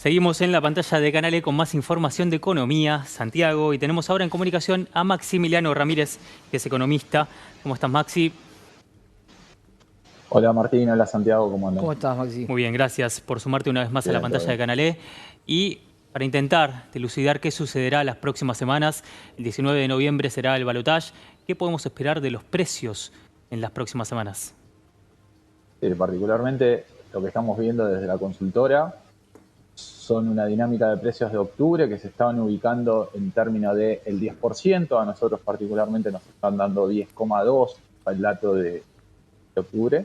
Seguimos en la pantalla de Canal E con más información de economía, Santiago, y tenemos ahora en comunicación a Maximiliano Ramírez, que es economista. ¿Cómo estás, Maxi? Hola Martín, hola Santiago, ¿cómo andan? ¿Cómo estás, Maxi? Muy bien, gracias por sumarte una vez más a la Bien, todo pantalla de bien. Canal E. Y para intentar dilucidar qué sucederá las próximas semanas, el 19 de noviembre será el balotaje. ¿Qué podemos esperar de los precios en las próximas semanas? Sí, particularmente lo que estamos viendo desde la consultora son una dinámica de precios de octubre que se estaban ubicando en términos del 10%. A nosotros particularmente nos están dando 10,2 el dato de octubre.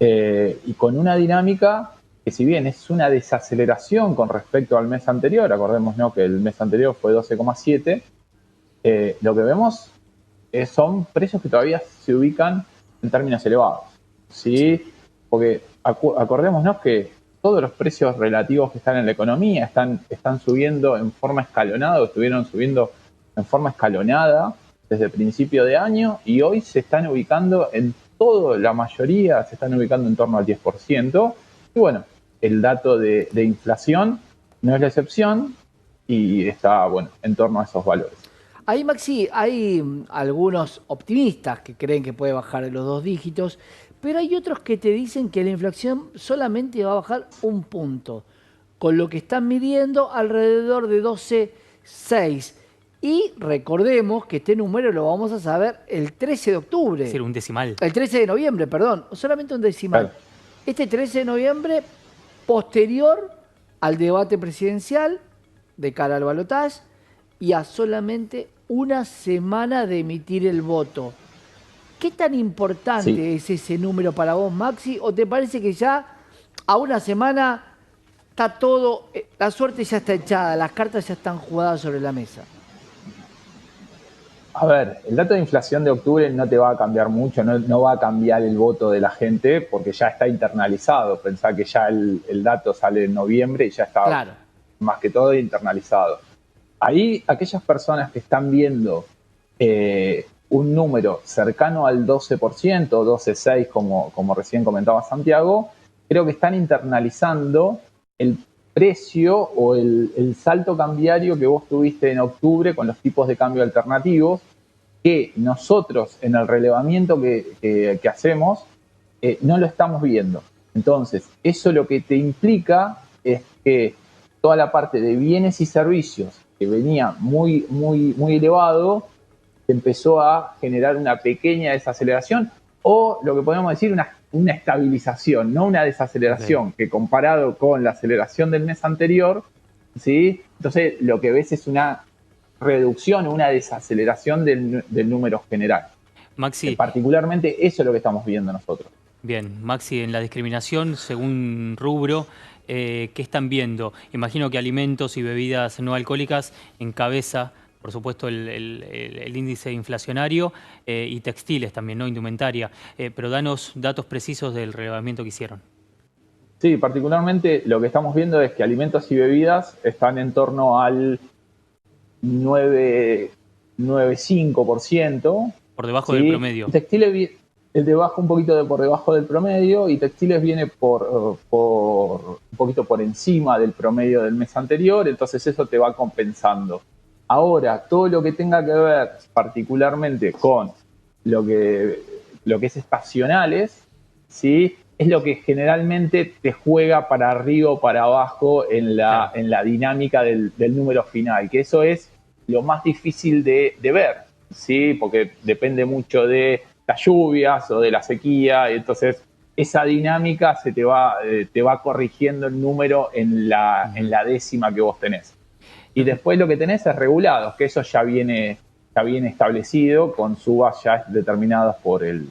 Y con una dinámica que, si bien es una desaceleración con respecto al mes anterior, acordémonos que el mes anterior fue 12,7, lo que vemos son precios que todavía se ubican en términos elevados. ¿Sí? Porque acordémonos que todos los precios relativos que están en la economía están subiendo en forma escalonada, o estuvieron subiendo en forma escalonada desde el principio de año, y hoy se están ubicando en todo, la mayoría se están ubicando en torno al 10%. Y bueno, el dato de inflación no es la excepción y está, bueno, en torno a esos valores. Ahí, Maxi, hay algunos optimistas que creen que puede bajar de los 2 dígitos, pero hay otros que te dicen que la inflación solamente va a bajar 1 punto, con lo que están midiendo alrededor de 12,6. Y recordemos que este número lo vamos a saber el 13 de Es octubre, decir, un decimal. el 13 de noviembre, perdón, solamente un decimal. Claro. Este 13 de noviembre, posterior al debate presidencial de cara al balotaje y a solamente una semana de emitir el voto. ¿Qué tan Sí, importante es ese número para vos, Maxi? ¿O te parece que ya a una semana está todo, la suerte ya está echada, las cartas ya están jugadas sobre la mesa? a ver, el dato de inflación de octubre no te va a cambiar mucho, no va a cambiar el voto de la gente porque ya está internalizado. Pensá que ya el dato sale en noviembre y ya está Claro. más que todo internalizado. Ahí, aquellas personas que están viendo un número cercano al 12%, 12,6 como recién comentaba Santiago, creo que están internalizando el precio o el salto cambiario que vos tuviste en octubre con los tipos de cambio alternativos, que nosotros en el relevamiento que hacemos no lo estamos viendo. Entonces, eso lo que te implica es que toda la parte de bienes y servicios que venía muy elevado, empezó a generar una pequeña desaceleración, o lo que podemos decir una estabilización, no una Ok. desaceleración, que comparado con la aceleración del mes anterior, ¿sí? Entonces lo que ves es una reducción o una desaceleración del número general. Maxi, Particularmente eso es lo que estamos viendo nosotros. bien, Maxi, en la discriminación, según rubro, ¿qué están viendo? Imagino que alimentos y bebidas no alcohólicas encabeza, por supuesto, el índice inflacionario y textiles también, ¿no? Indumentaria. Pero danos datos precisos del relevamiento que hicieron. Sí, particularmente lo que estamos viendo es que alimentos y bebidas están en torno al 9,5%. Por debajo del ¿Sí? promedio. Textiles, el de bajo un poquito por debajo del promedio, y textiles viene un poquito por encima del promedio del mes anterior, entonces eso te va compensando. Ahora, todo lo que tenga que ver particularmente con lo que, lo que es estacionales, ¿sí? Es lo que generalmente te juega para arriba o para abajo Claro. en la dinámica del número final, que eso es lo más difícil de ver, ¿sí? Porque depende mucho de las lluvias o de la sequía, y entonces esa dinámica te va corrigiendo el número en la décima que vos tenés. Y después lo que tenés es regulados, que eso ya viene establecido con subas ya determinadas por el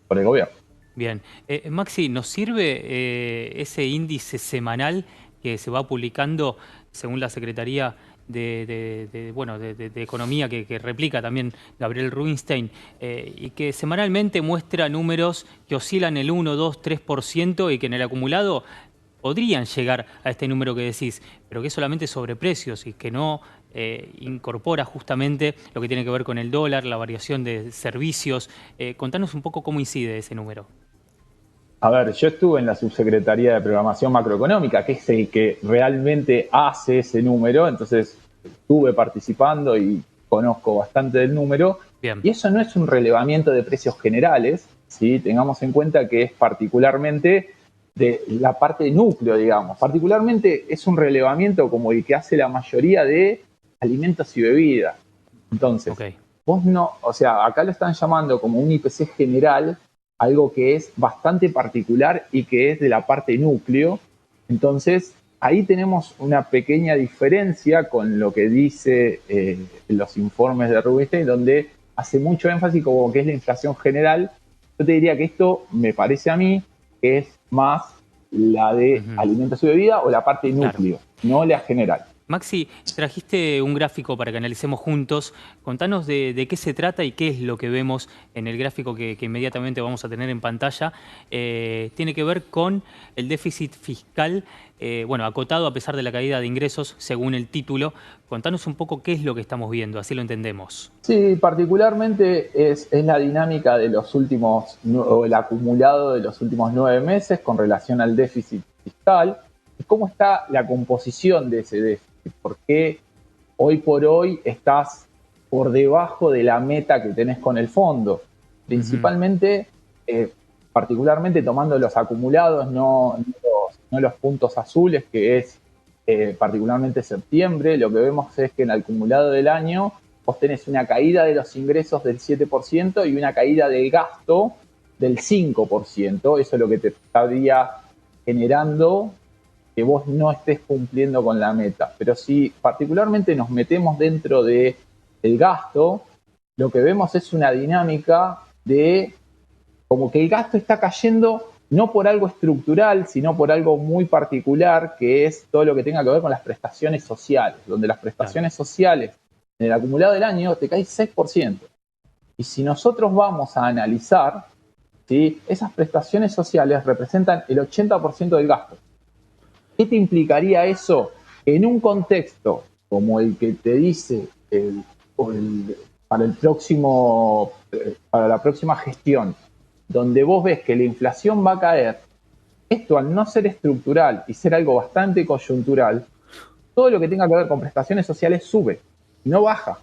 gobierno. Bien. Maxi, ¿nos sirve ese índice semanal que se va publicando según la Secretaría de Economía que replica también Gabriel Rubinstein y que semanalmente muestra números que oscilan el 1, 2, 3% y que en el acumulado podrían llegar a este número que decís, pero que es solamente sobre precios y que no incorpora justamente lo que tiene que ver con el dólar, la variación de servicios? Contanos un poco cómo incide ese número. A ver, yo estuve en la Subsecretaría de Programación Macroeconómica, que es el que realmente hace ese número, entonces estuve participando y conozco bastante del número, Bien. y eso no es un relevamiento de precios generales, ¿sí? Tengamos en cuenta que es particularmente de la parte de núcleo, digamos. Particularmente es un relevamiento como el que hace la mayoría de alimentos y bebidas. Entonces, Ok. vos no, o sea, acá lo están llamando como un IPC general, algo que es bastante particular y que es de la parte núcleo. Entonces, ahí tenemos una pequeña diferencia con lo que dice los informes de Rubinstein, donde hace mucho énfasis como que es la inflación general. Yo te diría que esto me parece a mí que es más la de Ujú. alimentos y bebida o la parte Claro. núcleo, no la general. Maxi, trajiste un gráfico para que analicemos juntos. Contanos de qué se trata y qué es lo que vemos en el gráfico que inmediatamente vamos a tener en pantalla. Tiene que ver con el déficit fiscal, bueno, acotado a pesar de la caída de ingresos, según el título. Contanos un poco qué es lo que estamos viendo, así lo entendemos. Sí, particularmente es la dinámica de los últimos, o el acumulado de los últimos 9 meses con relación al déficit fiscal. ¿Cómo está la composición de ese déficit? ¿Por qué hoy por hoy estás por debajo de la meta que tenés con el fondo? Ujú. Principalmente, particularmente tomando los acumulados, no los puntos azules, que es particularmente septiembre, lo que vemos es que en el acumulado del año vos tenés una caída de los ingresos del 7% y una caída del gasto del 5%. Eso es lo que te estaría generando que vos no estés cumpliendo con la meta. Pero si particularmente nos metemos dentro del gasto, lo que vemos es una dinámica de como que el gasto está cayendo no por algo estructural, sino por algo muy particular, que es todo lo que tenga que ver con las prestaciones sociales, donde las Claro. prestaciones sociales en el acumulado del año te cae 6%. Y si nosotros vamos a analizar, ¿sí? Esas prestaciones sociales representan el 80% del gasto. ¿Qué te implicaría eso en un contexto como el que te dice para para la próxima gestión, donde vos ves que la inflación va a caer? Esto, al no ser estructural y ser algo bastante coyuntural, todo lo que tenga que ver con prestaciones sociales sube, no baja.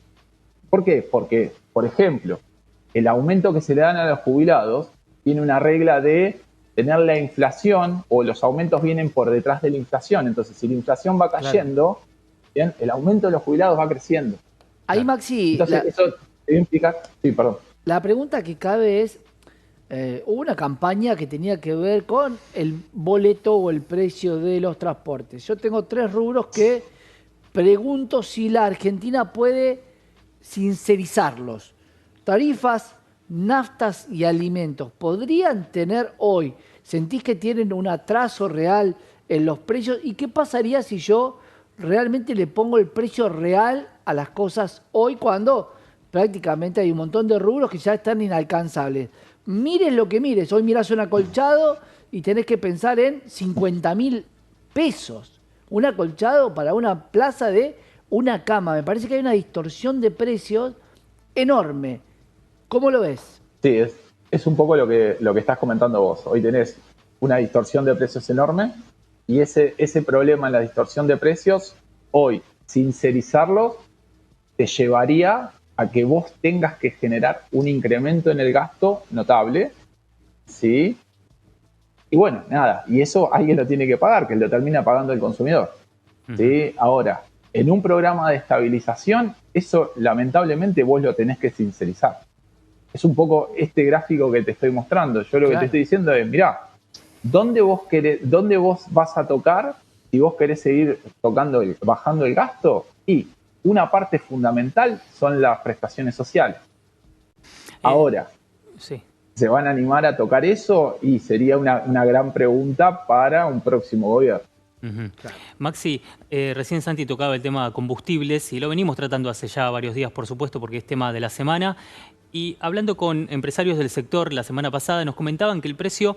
¿Por qué? Porque, por ejemplo, el aumento que se le dan a los jubilados tiene una regla de tener la inflación, o los aumentos vienen por detrás de la inflación. Entonces, si la inflación va Claro, cayendo, ¿bien? El aumento de los jubilados va creciendo. Ahí, claro. Maxi, Entonces, eso debe implicar... Sí, perdón. la pregunta que cabe es, hubo una campaña que tenía que ver con el boleto o el precio de los transportes. Yo tengo tres rubros que pregunto si la Argentina puede sincerizarlos. Tarifas, naftas y alimentos. ¿Podrían tener hoy? ¿Sentís que tienen un atraso real en los precios? ¿Y qué pasaría si yo realmente le pongo el precio real a las cosas hoy cuando prácticamente hay un montón de rubros que ya están inalcanzables? Mires lo que mires. Hoy mirás un acolchado y tenés que pensar en 50.000 pesos. Un acolchado para una plaza de una cama. Me parece que hay una distorsión de precios enorme. ¿Cómo lo ves? Sí, es un poco lo que estás comentando vos. Hoy tenés una distorsión de precios enorme y ese problema en la distorsión de precios, hoy, sincerizarlos, te llevaría a que vos tengas que generar un incremento en el gasto notable, ¿sí? Y bueno, nada, y eso alguien lo tiene que pagar, que lo termina pagando el consumidor, Ujú. ¿sí? Ahora, en un programa de estabilización, eso lamentablemente vos lo tenés que sincerizar. Es un poco este gráfico que te estoy mostrando. Yo lo que te Claro. estoy diciendo es, mirá, ¿dónde vos vas a tocar si vos querés seguir bajando el gasto? Y una parte fundamental son las prestaciones sociales. Eh, Ahora, sí. ¿se van a animar a tocar eso? Y sería una gran pregunta para un próximo gobierno. Ujú. Claro. Maxi, recién Santi tocaba el tema combustibles y lo venimos tratando hace ya varios días, por supuesto, porque es tema de la semana. Y hablando con empresarios del sector la semana pasada, nos comentaban que el precio,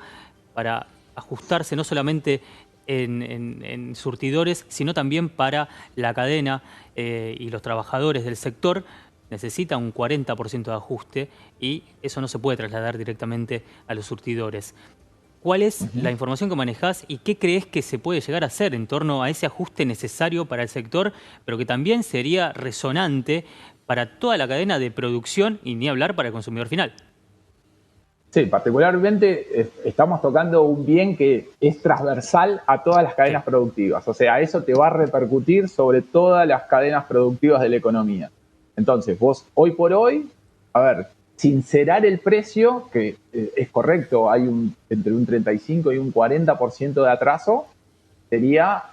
para ajustarse no solamente en surtidores, sino también para la cadena y los trabajadores del sector, necesita un 40% de ajuste y eso no se puede trasladar directamente a los surtidores. ¿Cuál es la información que manejás y qué crees que se puede llegar a hacer en torno a ese ajuste necesario para el sector, pero que también sería resonante para toda la cadena de producción y ni hablar para el consumidor final? Sí, particularmente estamos tocando un bien que es transversal a todas las cadenas productivas. O sea, eso te va a repercutir sobre todas las cadenas productivas de la economía. Entonces, vos hoy por hoy, a ver, sincerar el precio, que es correcto, hay entre un 35 y un 40% de atraso, sería,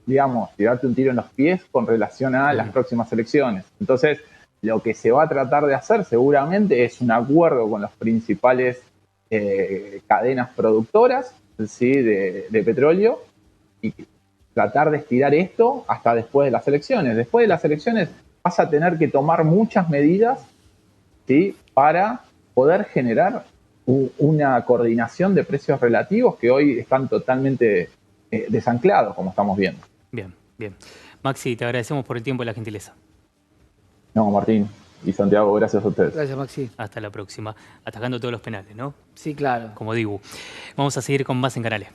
digamos, tirarte un tiro en los pies con relación a las próximas elecciones. Entonces, lo que se va a tratar de hacer seguramente es un acuerdo con las principales cadenas productoras, ¿sí? de petróleo, y tratar de estirar esto hasta después de las elecciones. Después de las elecciones vas a tener que tomar muchas medidas, ¿sí? para poder generar una coordinación de precios relativos que hoy están totalmente desanclados, como estamos viendo. Bien, bien. Maxi, te agradecemos por el tiempo y la gentileza. No, Martín y Santiago, gracias a ustedes. Gracias, Maxi. Hasta la próxima. Atajando todos los penales, ¿no? Sí, claro. Como Dibu. Vamos a seguir con más en Canales.